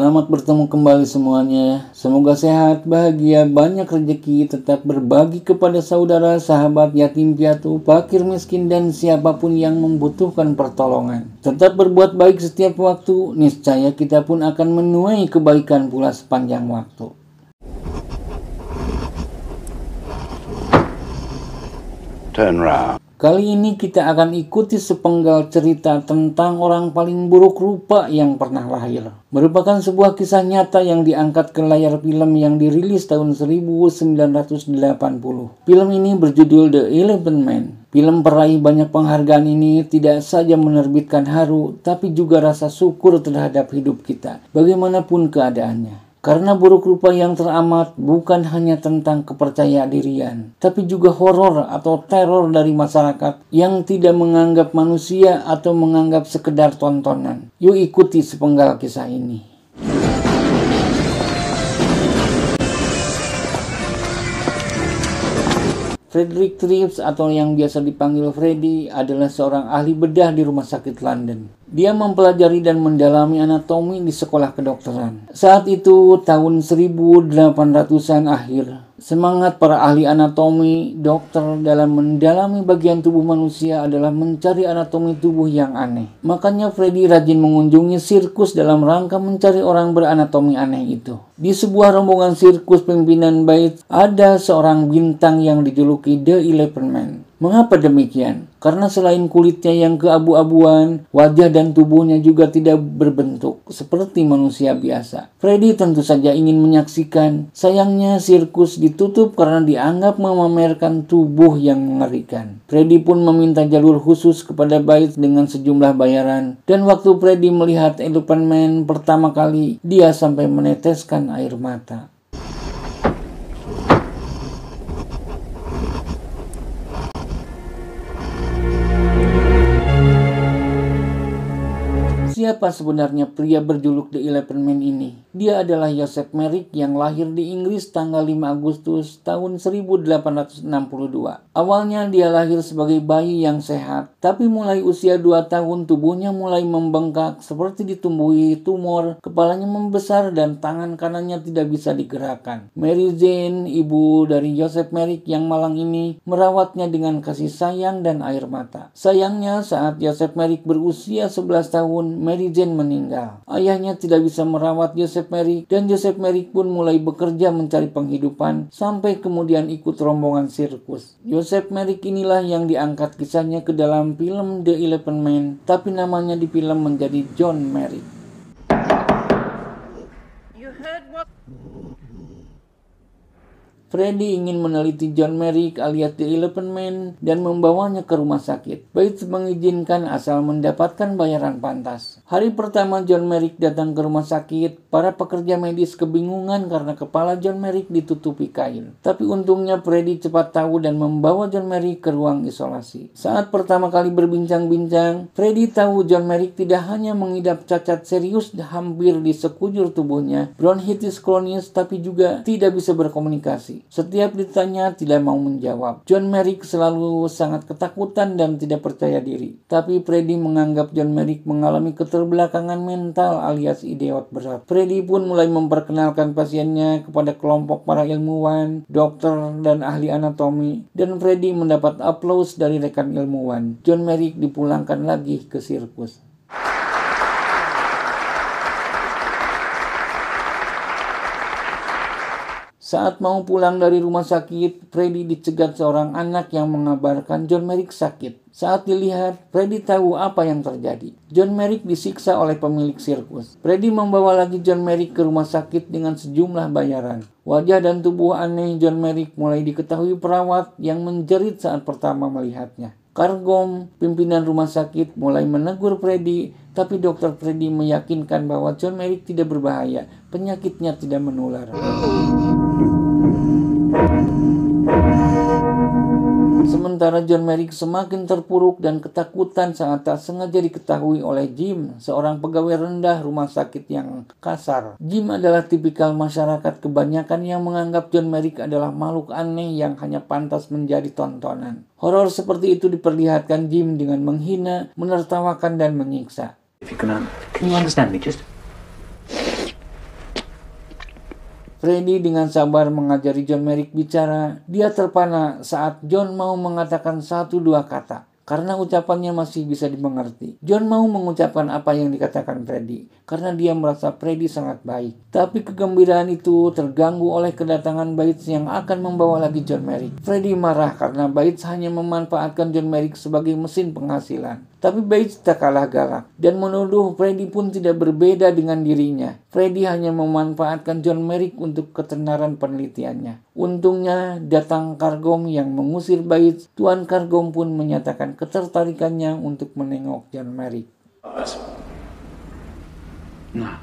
Selamat bertemu kembali semuanya. Semoga sehat, bahagia, banyak rezeki, tetap berbagi kepada saudara, sahabat, yatim piatu, fakir miskin, dan siapapun yang membutuhkan pertolongan. Tetap berbuat baik setiap waktu, niscaya kita pun akan menuai kebaikan pula sepanjang waktu. Turn round. Kali ini kita akan ikuti sepenggal cerita tentang orang paling buruk rupa yang pernah lahir. Merupakan sebuah kisah nyata yang diangkat ke layar film yang dirilis tahun 1980. Film ini berjudul The Elephant Man. Film peraih banyak penghargaan ini tidak saja menerbitkan haru, tapi juga rasa syukur terhadap hidup kita, bagaimanapun keadaannya. Karena buruk rupa yang teramat bukan hanya tentang kepercayaan dirian, tapi juga horor atau teror dari masyarakat yang tidak menganggap manusia atau menganggap sekedar tontonan. Yuk ikuti sepenggal kisah ini. Frederick Trips atau yang biasa dipanggil Freddy adalah seorang ahli bedah di rumah sakit London. Dia mempelajari dan mendalami anatomi di sekolah kedokteran. Saat itu tahun 1800-an akhir. Semangat para ahli anatomi, dokter dalam mendalami bagian tubuh manusia adalah mencari anatomi tubuh yang aneh. Makanya Freddy rajin mengunjungi sirkus dalam rangka mencari orang beranatomi aneh itu. Di sebuah rombongan sirkus pimpinan bait, ada seorang bintang yang dijuluki The Elephant Man. Mengapa demikian? Karena selain kulitnya yang keabu-abuan, wajah dan tubuhnya juga tidak berbentuk seperti manusia biasa. Freddy tentu saja ingin menyaksikan. Sayangnya sirkus ditutup karena dianggap memamerkan tubuh yang mengerikan. Freddy pun meminta jalur khusus kepada bait dengan sejumlah bayaran. Dan waktu Freddy melihat Elephant Man pertama kali, dia sampai meneteskan air mata. Siapa sebenarnya pria berjuluk The Elephant Man ini? Dia adalah Joseph Merrick yang lahir di Inggris tanggal 5 Agustus tahun 1862. Awalnya dia lahir sebagai bayi yang sehat, tapi mulai usia 2 tahun tubuhnya mulai membengkak seperti ditumbuhi tumor, kepalanya membesar dan tangan kanannya tidak bisa digerakkan. Mary Jane, ibu dari Joseph Merrick yang malang ini, merawatnya dengan kasih sayang dan air mata. Sayangnya saat Joseph Merrick berusia 11 tahun, Mary Jane meninggal. Ayahnya tidak bisa merawat Joseph Merrick dan Joseph Merrick pun mulai bekerja mencari penghidupan sampai kemudian ikut rombongan sirkus. Joseph Merrick inilah yang diangkat kisahnya ke dalam film The Elephant Man, tapi namanya di film menjadi John Merrick. Freddy ingin meneliti John Merrick alias The Elephant Man dan membawanya ke rumah sakit. Bates mengizinkan asal mendapatkan bayaran pantas. Hari pertama John Merrick datang ke rumah sakit, para pekerja medis kebingungan karena kepala John Merrick ditutupi kain. Tapi untungnya Freddy cepat tahu dan membawa John Merrick ke ruang isolasi. Saat pertama kali berbincang-bincang, Freddy tahu John Merrick tidak hanya mengidap cacat serius hampir di sekujur tubuhnya, bronkitis kronis, tapi juga tidak bisa berkomunikasi. Setiap ditanya tidak mau menjawab. John Merrick selalu sangat ketakutan dan tidak percaya diri. Tapi Freddy menganggap John Merrick mengalami keterbelakangan mental alias idiot berat. Freddy pun mulai memperkenalkan pasiennya kepada kelompok para ilmuwan, dokter, dan ahli anatomi. Dan Freddy mendapat aplaus dari rekan ilmuwan. John Merrick dipulangkan lagi ke sirkus. Saat mau pulang dari rumah sakit, Freddy dicegat seorang anak yang mengabarkan John Merrick sakit. Saat dilihat, Freddy tahu apa yang terjadi. John Merrick disiksa oleh pemilik sirkus. Freddy membawa lagi John Merrick ke rumah sakit dengan sejumlah bayaran. Wajah dan tubuh aneh John Merrick mulai diketahui perawat yang menjerit saat pertama melihatnya. Cargom, pimpinan rumah sakit, mulai menegur Freddy, tapi dokter Freddy meyakinkan bahwa John Merrick tidak berbahaya, penyakitnya tidak menular. Sementara John Merrick semakin terpuruk dan ketakutan saat tak sengaja diketahui oleh Jim, seorang pegawai rendah rumah sakit yang kasar. Jim adalah tipikal masyarakat kebanyakan yang menganggap John Merrick adalah makhluk aneh yang hanya pantas menjadi tontonan. Horor seperti itu diperlihatkan Jim dengan menghina, menertawakan, dan menyiksa. Can you understand me? Freddy dengan sabar mengajari John Merrick bicara. Dia terpana saat John mau mengatakan 1-2 kata, karena ucapannya masih bisa dimengerti. John mau mengucapkan apa yang dikatakan Freddy, karena dia merasa Freddy sangat baik. Tapi kegembiraan itu terganggu oleh kedatangan Bates yang akan membawa lagi John Merrick. Freddy marah karena Bates hanya memanfaatkan John Merrick sebagai mesin penghasilan. Tapi Bates tak kalah galak dan menuduh Freddy pun tidak berbeda dengan dirinya. Freddy hanya memanfaatkan John Merrick untuk ketenaran penelitiannya. Untungnya datang Cargom yang mengusir Bates. Tuan Cargom pun menyatakan ketertarikannya untuk menengok John Merrick. Nah.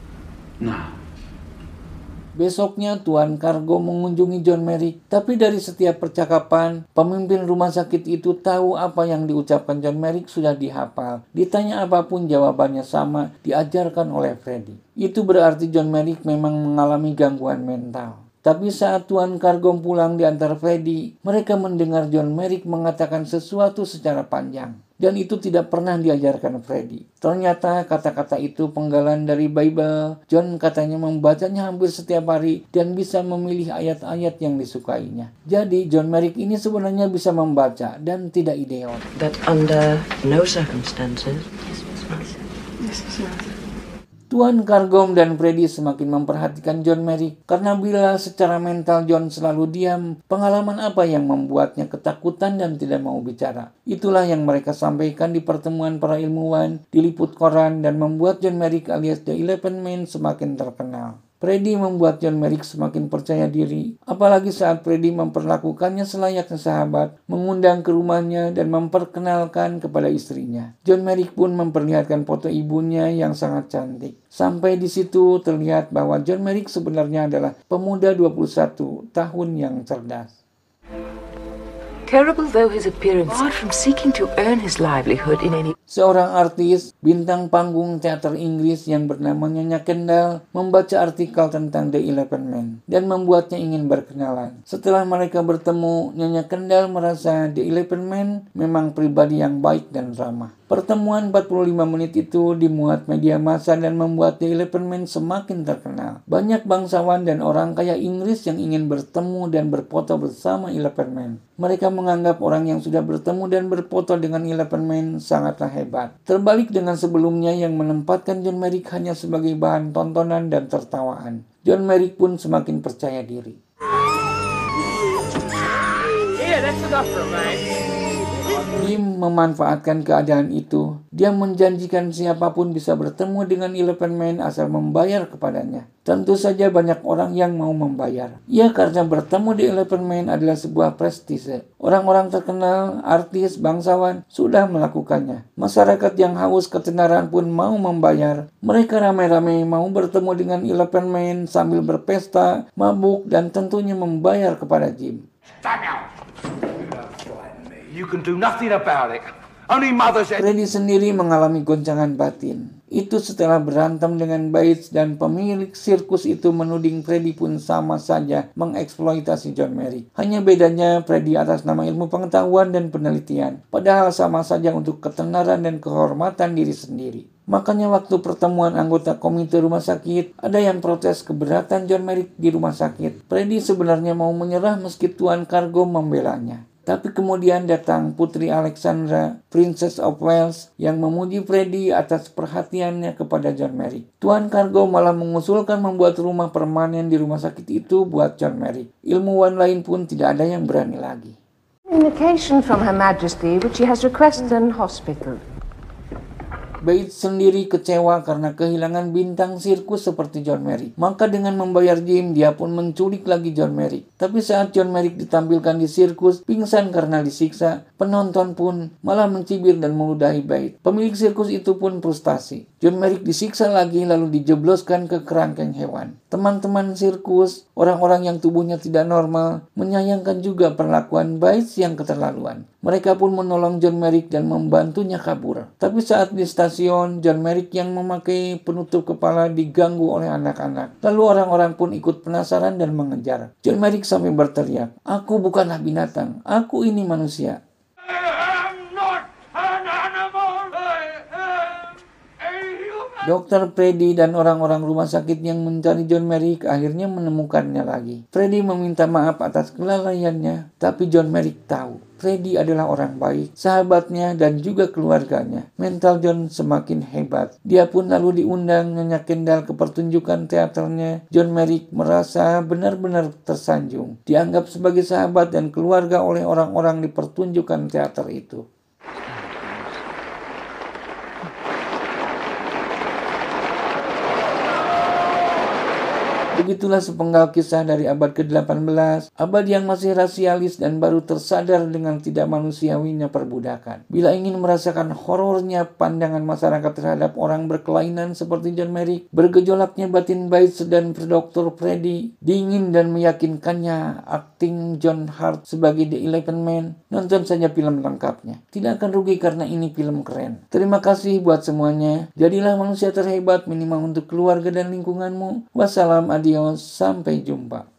Besoknya Tuan Cargom mengunjungi John Merrick, tapi dari setiap percakapan, pemimpin rumah sakit itu tahu apa yang diucapkan John Merrick sudah dihafal. Ditanya apapun jawabannya sama, diajarkan oleh Freddy. Itu berarti John Merrick memang mengalami gangguan mental. Tapi saat Tuan Cargom pulang diantar Freddy, mereka mendengar John Merrick mengatakan sesuatu secara panjang. Dan itu tidak pernah diajarkan Freddy. Ternyata kata-kata itu penggalan dari Bible. John katanya membacanya hampir setiap hari dan bisa memilih ayat-ayat yang disukainya. Jadi John Merrick ini sebenarnya bisa membaca dan tidak idiot. But under no circumstances. Tuan Cargom dan Freddy semakin memperhatikan John Merrick karena bila secara mental John selalu diam, pengalaman apa yang membuatnya ketakutan dan tidak mau bicara. Itulah yang mereka sampaikan di pertemuan para ilmuwan, diliput koran dan membuat John Merrick alias The 11 Men semakin terkenal. Freddy membuat John Merrick semakin percaya diri, apalagi saat Freddy memperlakukannya selayaknya sahabat, mengundang ke rumahnya dan memperkenalkan kepada istrinya. John Merrick pun memperlihatkan foto ibunya yang sangat cantik. Sampai di situ terlihat bahwa John Merrick sebenarnya adalah pemuda 21 tahun yang cerdas. Terrible though his appearance, barred from seeking to earn his livelihood in any. Seorang artis, bintang panggung teater Inggris yang bernama Nyonya Kendall membaca artikel tentang The 11 Men dan membuatnya ingin berkenalan. Setelah mereka bertemu, Nyonya Kendall merasa The 11 Men memang pribadi yang baik dan ramah. Pertemuan 45 menit itu dimuat media massa dan membuat The 11 Men semakin terkenal. Banyak bangsawan dan orang kaya Inggris yang ingin bertemu dan berfoto bersama 11 Men. Mereka menganggap orang yang sudah bertemu dan berfoto dengan 11 Men sangatlah hebat. Terbalik dengan sebelumnya yang menempatkan John Merrick hanya sebagai bahan tontonan dan tertawaan. John Merrick pun semakin percaya diri. Jim memanfaatkan keadaan itu. Dia menjanjikan siapapun bisa bertemu dengan 11 Men asal membayar kepadanya. Tentu saja banyak orang yang mau membayar. Ya, karena bertemu di 11 Men adalah sebuah prestise. Orang-orang terkenal, artis, bangsawan sudah melakukannya. Masyarakat yang haus ketenaran pun mau membayar. Mereka ramai-ramai mau bertemu dengan 11 Men sambil berpesta, mabuk, dan tentunya membayar kepada Jim. You can do nothing about it. Only mother said. Freddy sendiri mengalami goncangan batin. Itu setelah berantem dengan Bates dan pemilik sirkus itu menuding Freddy pun sama saja mengeksploitasi John Merrick. Hanya bedanya Freddy atas nama ilmu pengetahuan dan penelitian. Padahal sama saja untuk ketenaran dan kehormatan diri sendiri. Makanya waktu pertemuan anggota komite rumah sakit, ada yang protes keberatan John Merrick di rumah sakit. Freddy sebenarnya mau menyerah meski Tuan Cargom membelanya. Tapi kemudian datang Putri Alexandra, Princess of Wales, yang memuji Freddy atas perhatiannya kepada John Merrick. Tuan Cargom malah mengusulkan membuat rumah permanen di rumah sakit itu buat John Merrick. Ilmuwan lain pun tidak ada yang berani lagi. Communication from Her Majesty which she has requested an hospital. Bates sendiri kecewa karena kehilangan bintang sirkus seperti John Merrick. Maka dengan membayar Jim, dia pun menculik lagi John Merrick. Tapi saat John Merrick ditampilkan di sirkus, pingsan karena disiksa, penonton pun malah mencibir dan meludahi Bates. Pemilik sirkus itu pun frustasi. John Merrick disiksa lagi lalu dijebloskan ke kerangkeng hewan. Teman-teman sirkus, orang-orang yang tubuhnya tidak normal, menyayangkan juga perlakuan Bates yang keterlaluan. Mereka pun menolong John Merrick dan membantunya kabur. Tapi saat di stasiun, John Merrick yang memakai penutup kepala diganggu oleh anak-anak. Lalu orang-orang pun ikut penasaran dan mengejar. John Merrick sampai berteriak, "Aku bukanlah binatang, aku ini manusia." I'm not an animal. I am a human. Dr. Freddy dan orang-orang rumah sakit yang mencari John Merrick akhirnya menemukannya lagi. Freddy meminta maaf atas kelalaiannya, tapi John Merrick tahu Freddy adalah orang baik, sahabatnya dan juga keluarganya. Mental John semakin hebat. Dia pun lalu diundang Nyonya Kendall ke pertunjukan teaternya. John Merrick merasa benar-benar tersanjung, dianggap sebagai sahabat dan keluarga oleh orang-orang di pertunjukan teater itu. Begitulah sepenggal kisah dari abad ke-18, abad yang masih rasialis dan baru tersadar dengan tidak manusiawinya perbudakan. Bila ingin merasakan horornya pandangan masyarakat terhadap orang berkelainan seperti John Merrick, bergejolaknya batin Bates dan Dr. Freddy, dingin dan meyakinkannya akting John Hart sebagai The 11 Man, nonton saja film lengkapnya. Tidak akan rugi karena ini film keren. Terima kasih buat semuanya. Jadilah manusia terhebat minimal untuk keluarga dan lingkunganmu. Wassalam, adios, sampai jumpa.